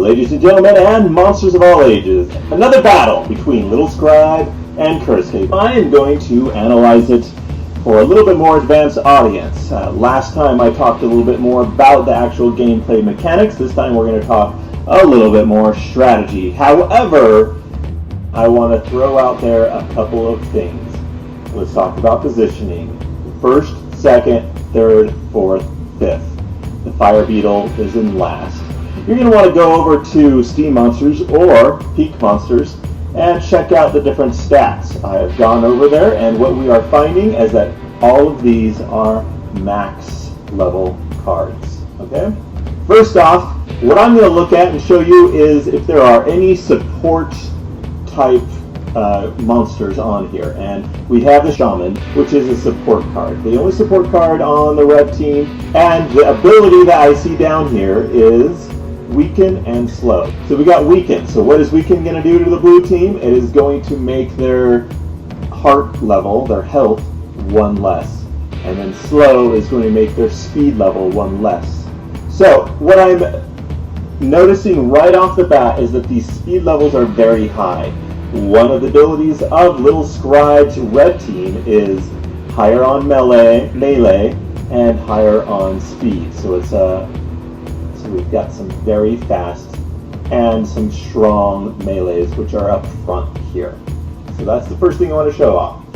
Ladies and gentlemen, and monsters of all ages, another battle between Little Scribe and Cursecape. I am going to analyze it for a little bit more advanced audience. Last time I talked a little bit more about the actual gameplay mechanics. This time we're going to talk a little bit more strategy. However, I want to throw out there a couple of things. Let's talk about positioning. First, second, third, fourth, fifth. The Fire Beetle is in last. You're going to want to go over to Steem Monsters or Peak Monsters and check out the different stats. I have gone over there, and what we are finding is that all of these are max level cards. Okay? First off, what I'm going to look at and show you is if there are any support type monsters on here. And we have the Shaman, which is a support card. The only support card on the red team, and the ability that I see down here is Weaken and Slow. So we got Weaken. So what is Weaken going to do to the blue team? It is going to make their heart level, their health, one less. And then Slow is going to make their speed level one less. So what I'm noticing right off the bat is that these speed levels are very high. One of the abilities of Little Scribe's red team is higher on melee, and higher on speed. So it's so we've got some very fast and some strong melees, which are up front here. So that's the first thing I want to show off.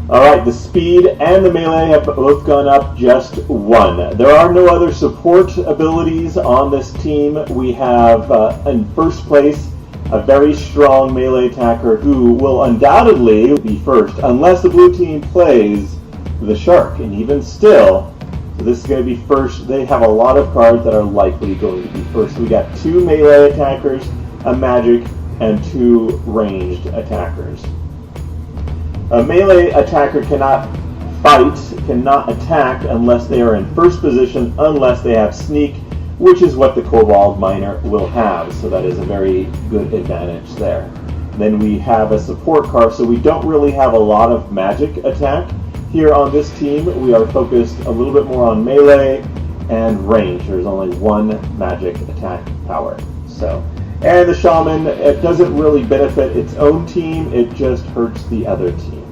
Alright, the speed and the melee have both gone up just one. There are no other support abilities on this team. We have, in first place, a very strong melee attacker who will undoubtedly be first, unless the blue team plays the Shark. And even still, so this is going to be first. They have a lot of cards that are likely going to be first. We got 2 melee attackers, a magic, and 2 ranged attackers. A melee attacker cannot fight, cannot attack unless they are in first position, unless they have sneak, which is what the Kobold Miner will have. So that is a very good advantage there. Then we have a support card, so we don't really have a lot of magic attack. Here on this team, we are focused a little bit more on melee and range. There's only 1 magic attack power. And the Shaman, it doesn't really benefit its own team, it just hurts the other team.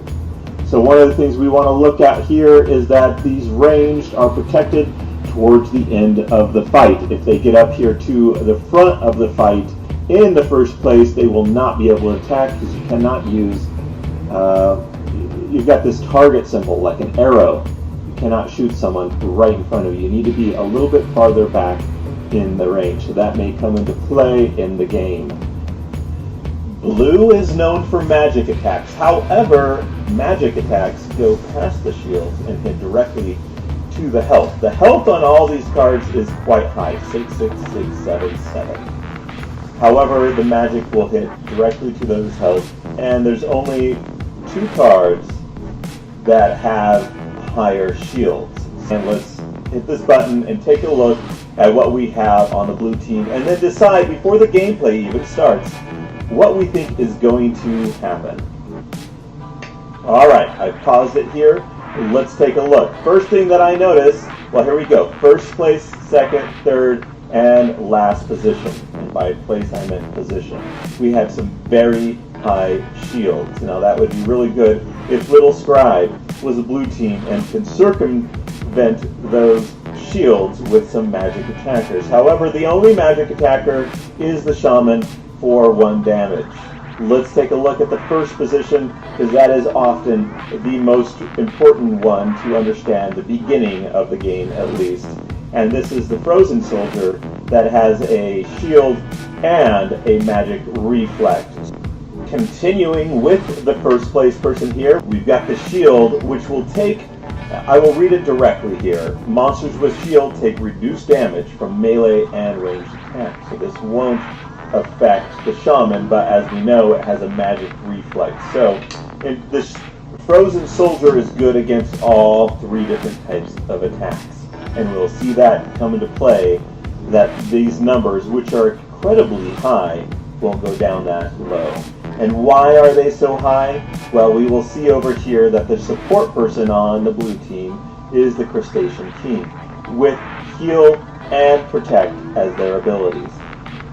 So one of the things we want to look at here is that these ranged are protected towards the end of the fight. If they get up here to the front of the fight in the first place, they will not be able to attack because you cannot use, you've got this target symbol like an arrow. You cannot shoot someone right in front of you. You need to be a little bit farther back in the range. So that may come into play in the game. Blue is known for magic attacks. However, magic attacks go past the shields and hit directly to the health. The health on all these cards is quite high, 6, 6, 6, 7, 7. However, the magic will hit directly to those health, and there's only 2 cards that have higher shields. And let's hit this button and take a look at what we have on the blue team, and then decide before the gameplay even starts what we think is going to happen. Alright, I've paused it here. Let's take a look. First thing that I notice, well, here we go. First place, second, third, and last position. And by place, I meant position. We had some very high shields. Now, that would be really good if Little Scribe was a blue team and could circumvent those shields with some magic attackers. However, the only magic attacker is the Shaman for 1 damage. Let's take a look at the first position, because that is often the most important one to understand, the beginning of the game at least. And this is the frozen soldier that has a shield and a magic reflect. Continuing with the first place person here, we've got the shield, which will take, I will read it directly here. Monsters with shield take reduced damage from melee and ranged attacks. So this won't affect the shaman, but as we know, it has a magic reflex. So this frozen soldier is good against all three different types of attacks. And we'll see that come into play, that these numbers, which are incredibly high, won't go down that low. And why are they so high? Well, we will see over here that the support person on the blue team is the Crustacean King, with heal and protect as their abilities.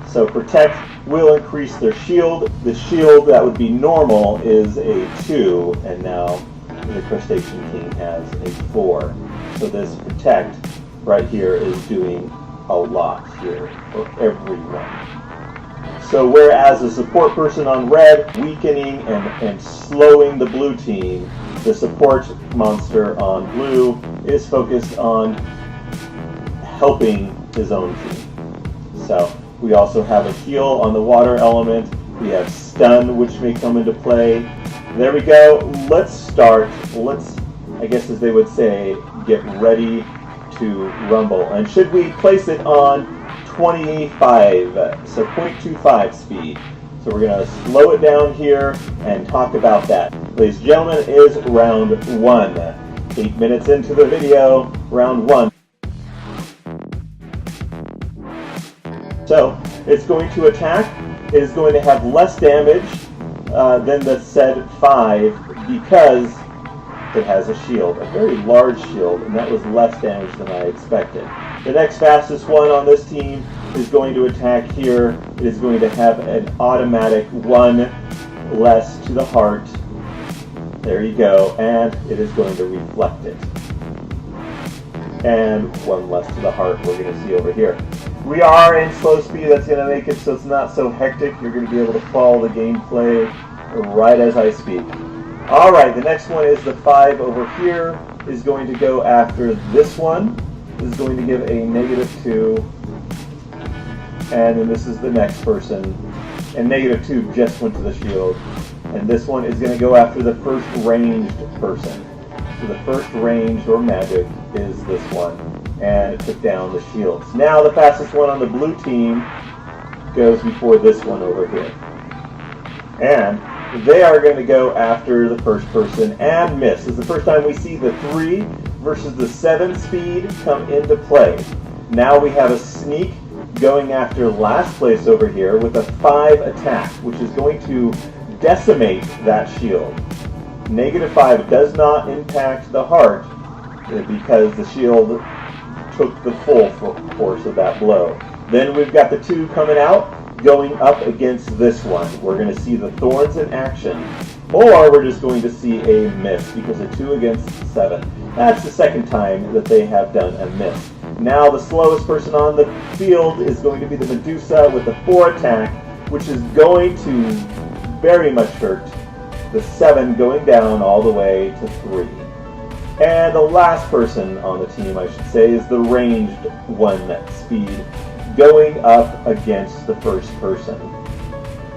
So protect will increase their shield. The shield that would be normal is a 2, and now the Crustacean King has a 4. So this protect right here is doing a lot here for everyone. So whereas the support person on red, weakening and slowing the blue team, the support monster on blue is focused on helping his own team. So we also have a heal on the water element. We have stun, which may come into play. There we go. Let's start. Let's, I guess as they would say, get ready to rumble. And should we place it on 25, so 0.25 speed. So we're going to slow it down here and talk about that. Ladies and gentlemen, it is round 1. 8 minutes into the video, round 1. So it's going to attack. It is going to have less damage than the said 5 because it has a shield, a very large shield, and that was less damage than I expected. The next fastest one on this team is going to attack here. It is going to have an automatic 1 less to the heart. There you go, and it is going to reflect it. And 1 less to the heart we're going to see over here. We are in slow speed, that's going to make it so it's not so hectic. You're going to be able to follow the gameplay right as I speak. Alright, the next one is the 5 over here, is going to go after this one. This is going to give a -2. And then this is the next person. And -2 just went to the shield. And this one is going to go after the first ranged person. So the first ranged or magic is this one. And it took down the shields. Now the fastest one on the blue team goes before this one over here. And they are going to go after the first person and miss. This is the first time we see the 3 versus the 7 speed come into play. Now we have a sneak going after last place over here with a 5 attack, which is going to decimate that shield. -5 does not impact the heart because the shield took the full force of that blow. Then we've got the 2 coming out, going up against this one. We're going to see the thorns in action, or we're just going to see a miss because a 2 against 7. That's the second time that they have done a miss. Now the slowest person on the field is going to be the Medusa with the 4 attack, which is going to very much hurt the 7 going down all the way to 3. And the last person on the team, I should say, is the ranged 1 speed, going up against the first person.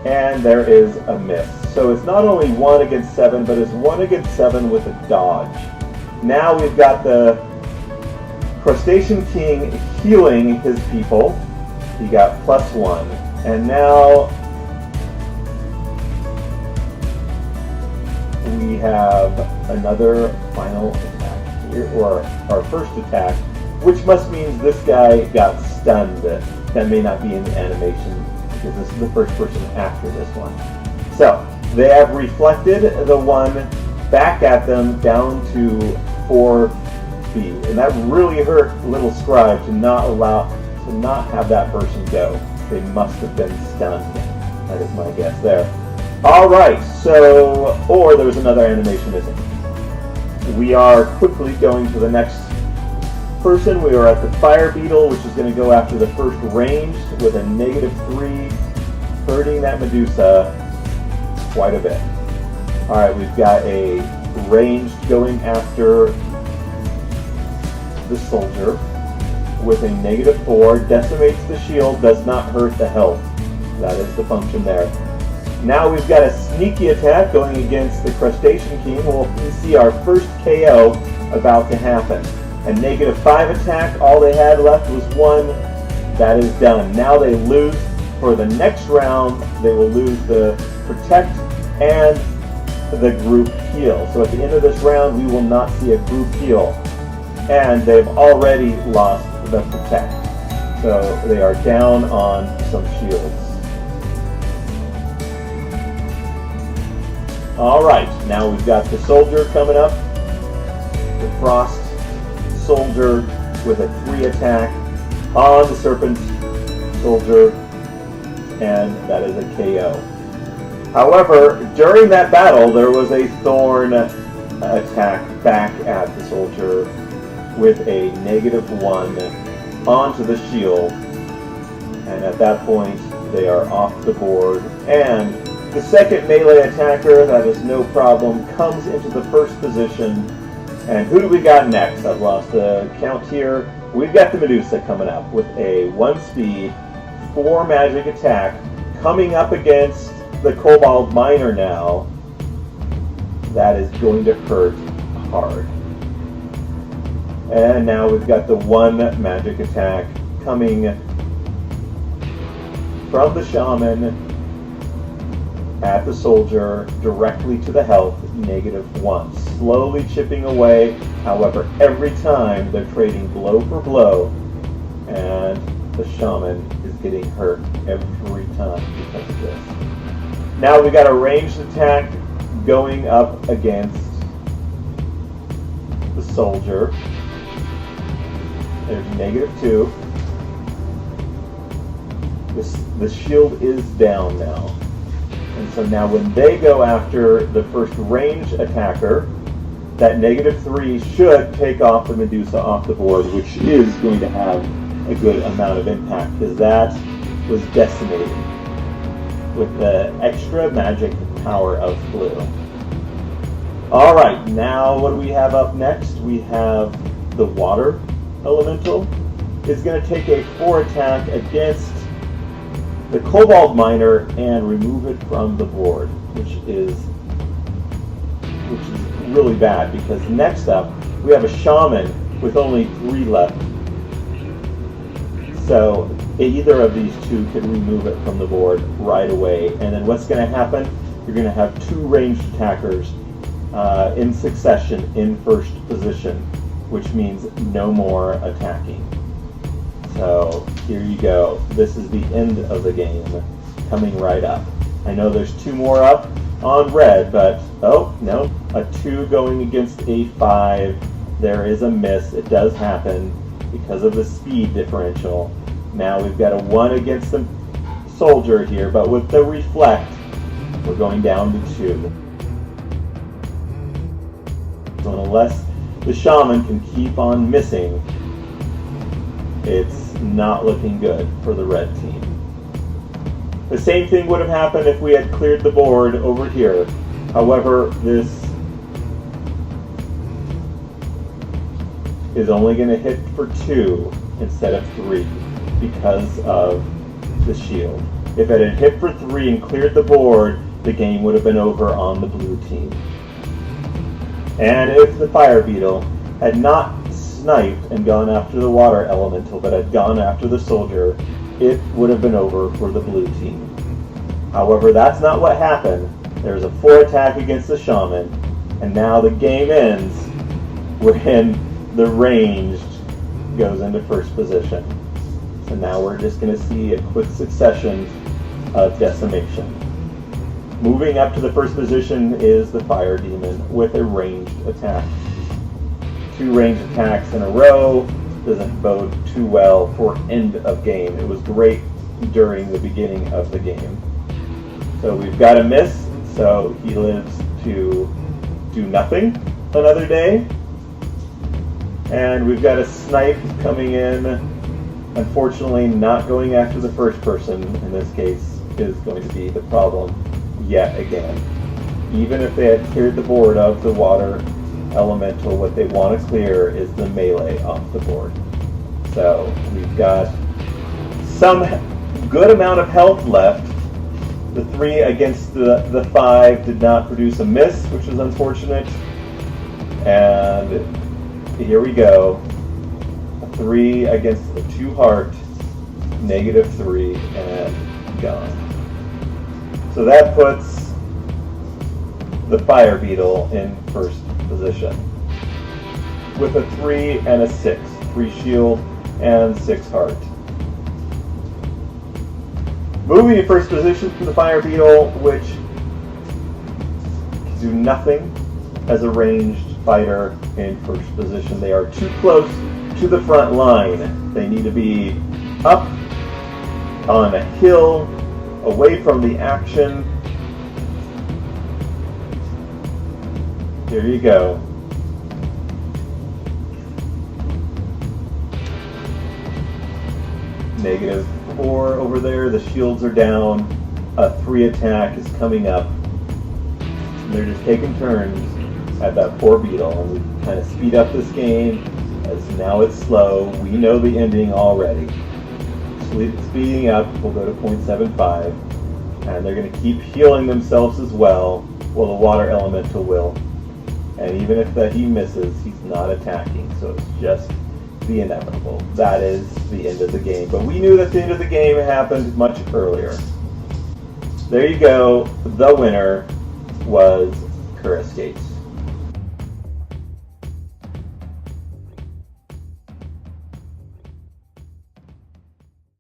And there is a miss. So it's not only 1 against 7, but it's 1 against 7 with a dodge. Now we've got the Crustacean King healing his people. He got +1. And now we have another final attack here, or our first attack, which must mean this guy got stunned. That may not be in the animation because this is the first person after this one. So they have reflected the 1 back at them down to 4 speed, and that really hurt Little Scribe to not have that person go. They must have been stunned. That is my guess there. Alright, so, or there was another animation missing. We are quickly going to the next person. We are at the Fire Beetle, which is going to go after the first ranged with a -3, hurting that Medusa quite a bit. Alright, we've got a ranged going after the soldier. with a -4, decimates the shield, does not hurt the health. That is the function there. Now we've got a sneaky attack going against the Crustacean King. We'll see our first KO about to happen. A -5 attack, all they had left was 1. That is done. Now they lose for the next round. They will lose the Protect and the group heal. So at the end of this round, we will not see a group heal. And they've already lost the Protect. So they are down on some shields. Alright, now we've got the Soldier coming up. The Frost Soldier with a 3 attack on the Serpent Soldier, and that is a KO. However, during that battle, there was a Thorn attack back at the Soldier with a -1 onto the shield, and at that point, they are off the board. And the second melee attacker, that is no problem, comes into the first position. And who do we got next? I've lost the count here. We've got the Medusa coming up with a 1 speed, 4 magic attack, coming up against the Cobalt Miner now. That is going to hurt hard. And now we've got the 1 magic attack coming from the Shaman at the Soldier directly to the health, -1. Slowly chipping away, however, every time they're trading blow for blow, and the Shaman is getting hurt every time because of this. Now we got a ranged attack going up against the Soldier. There's -2. The shield is down now. And so now when they go after the first ranged attacker, that -3 should take off the Medusa off the board, which is going to have a good amount of impact, because that was decimated with the extra magic power of blue. Alright, now what do we have up next? We have the Water Elemental. Is going to take a 4 attack against the Cobalt Miner and remove it from the board, which is really bad, because next up we have a Shaman with only 3 left. So either of these two could remove it from the board right away. And then what's going to happen? You're going to have 2 ranged attackers in succession in first position, which means no more attacking. So here you go. This is the end of the game coming right up. I know there's 2 more up on red, but oh no, a 2 going against a 5. There is a miss. It does happen because of the speed differential. Now we've got a 1 against the Soldier here, but with the Reflect, we're going down to 2. So unless the Shaman can keep on missing, it's not looking good for the red team. The same thing would have happened if we had cleared the board over here. However, this is only going to hit for 2 instead of 3 because of the shield. If it had hit for 3 and cleared the board, the game would have been over on the blue team. And if the Fire Beetle had not sniped and gone after the Water Elemental, but had gone after the Soldier, it would have been over for the blue team. However, that's not what happened. There's a 4 attack against the Shaman, and now the game ends when the ranged goes into first position. So now we're just going to see a quick succession of decimation. Moving up to the first position is the Fire Demon with a ranged attack. 2 ranged attacks in a row doesn't bode too well for end of game. It was great during the beginning of the game. So we've got a miss, so he lives to do nothing another day. And we've got a snipe coming in. Unfortunately, not going after the first person in this case is going to be the problem yet again. Even if they had cleared the board of the Water Elemental, what they want to clear is the melee off the board. So we've got some good amount of health left. The 3 against the 5 did not produce a miss, which is unfortunate. And here we go. A 3 against the 2 heart, -3, and gone. So that puts the fire beetle in first position with a 3 and a 6. 3 shield and 6 heart. Moving to first position for the fire beetle, which can do nothing as a ranged fighter in first position. They are too close to the front line. They need to be up on a hill, away from the action. Here you go. -4 over there. The shields are down. A 3 attack is coming up. They're just taking turns at that poor beetle, and we kind of speed up this game as now it's slow. We know the ending already. Speeding up, we'll go to 0.75, and they're going to keep healing themselves as well. Well, the water elemental will, and even if he misses, he's not attacking, so it's just the inevitable. That is the end of the game. But we knew that the end of the game happened much earlier. There you go. The winner was Curse Gates.